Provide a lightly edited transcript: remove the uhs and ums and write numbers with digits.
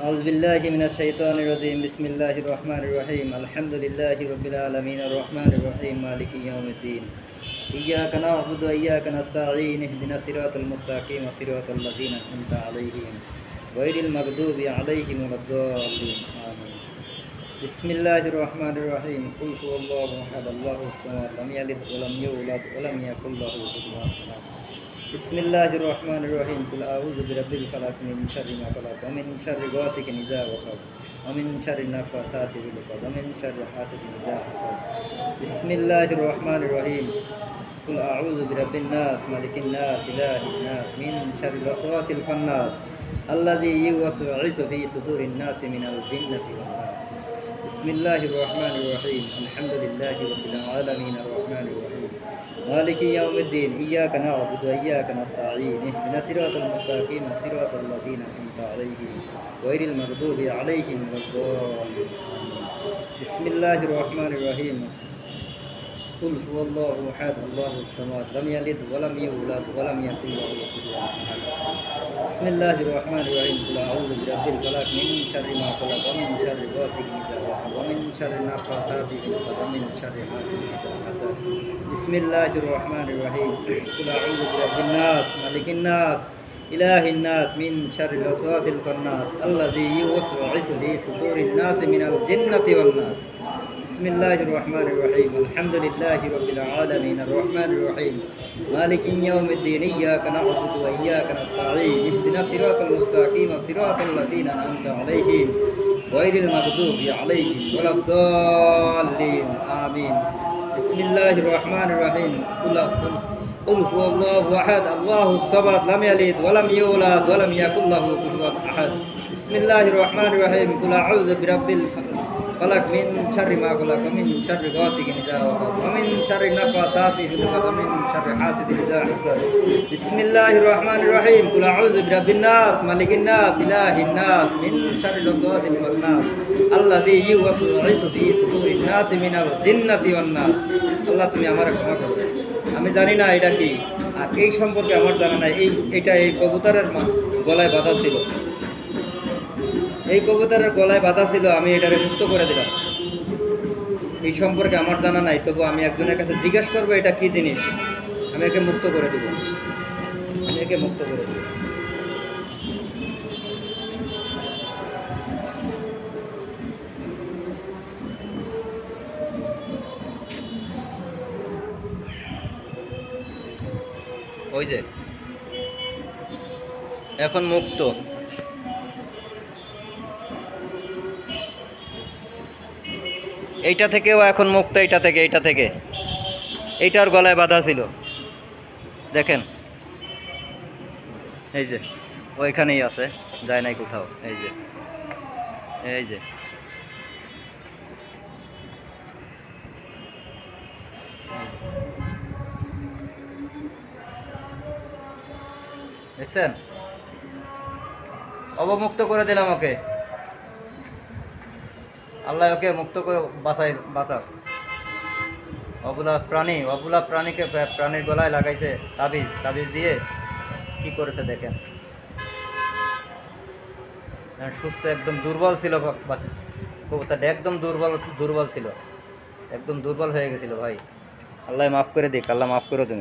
أعوذ بالله من الشيطان الرجيم بسم الله الرحمن الرحيم الحمد لله رب العالمين الرحمن الرحيم مالك يوم الدين إياك نعبد وإياك نستعين اهدنا الصراط المستقيم صراط الذين أنعمت عليهم غير المغضوب عليهم ولا الضالين آمين بسم الله الرحمن الرحيم قل هو الله أحد الله الصمد لم يلد ولم يولد ولم يكن له كفوا أحد بسم الله الرحمن الرحيم قل أعوذ برب الفلق من شر ما خلق ومن شر غاسق إذا وقب ومن شر النفاثات في العقد ومن شر حاسد إذا حسد بسم الله الرحمن الرحيم قل أعوذ برب الناس ملك الناس إله الناس من شر الوسواس الخناس الذي يوسوس في صدور الناس من الجنة والناس بسم الله الرحمن الرحيم الحمد لله رب العالمين الرحمن الرحيم مالك يوم الدين إياك نعبد وإياك نستعين اهدنا الصراط المستقيم صراط الذين أنعمت عليهم غير المغضوب عليهم ولا الضالين بسم الله الرحمن الرحيم قل هو الله أحد الله الصمد لم يلد ولم يولد ولم يكن له كفوا أحد بسم الله الرحمن الرحيم قل أعوذ برب الفلق من شر ما خلق ومن شر غاسق إذا وقب ومن شر النفاثات في العقد ومن شر حاسد إذا حسد بسم الله الرحمن الرحيم قل أعوذ برب الناس ملك الناس إله الناس من شر الوسواس الخناس الذي يوسوس في صدور الناس من الجنة والناس بسم الله الرحمن الرحيم الحمد لله رب العالمين الرحمن الرحيم مالك يوم الدين إياك نعبد وإياك نستعين اهدنا الصراط المستقيم صراط الذين أنعمت عليهم غير المغضوب عليهم ولا الضالين آمين بسم الله الرحمن الرحيم قل هو الله أحد الله الصمد لم يلد ولم يولد ولم يكن له كفوا أحد بسم الله الرحمن الرحيم قل أعوذ برب الفلق من شر ما خلق ومن شر غاسق إذا وقب ومن شر النفاثات في العقد ومن شر حاسد إذا حسد بسم الله الرحمن الرحيم قل أعوذ برب الناس ملك الناس إله الناس من شر الوسواس الخناس الذي يوسوس في صدور الناس من الجنة والناس আল্লাহ তুমি আমার ক্ষমা করো আমি জানি না এটা কি আর এই সম্পর্কে আমার জানা নাই এটা এই কবুতরের গলায় বাঁধা ছিল এই কবুতরের গলায় বাঁধা ছিল আমি এটারে মুক্ত করে দিলাম এই সম্পর্কে আমার জানা নাই তবু আমি একজনের কাছে জিজ্ঞেস করবো এটা কি জিনিস আমি একে মুক্ত করে দিব আমি একে মুক্ত করে দিব ওই যে এখন মুক্ত এইটা থেকেও এখন মুক্ত এইটা থেকে এইটার গলায় বাঁধা ছিল দেখেন এই যে ওইখানেই আছে যায় নাই কোথাও এই যে দেখছেন অবমুক্ত করে দিলাম ওকে আল্লাহ ওকে মুক্ত করে বাঁচাও অবলা প্রাণীকে প্রাণীর গলায় লাগাইছে তাবিজ দিয়ে কি করেছে দেখেন সুস্থ একদম দুর্বল ছিল কবুতরটা একদম দুর্বল ছিল একদম দুর্বল হয়ে গেছিল ভাই আল্লাহ মাফ করে দিক আল্লাহ মাফ করো তুমি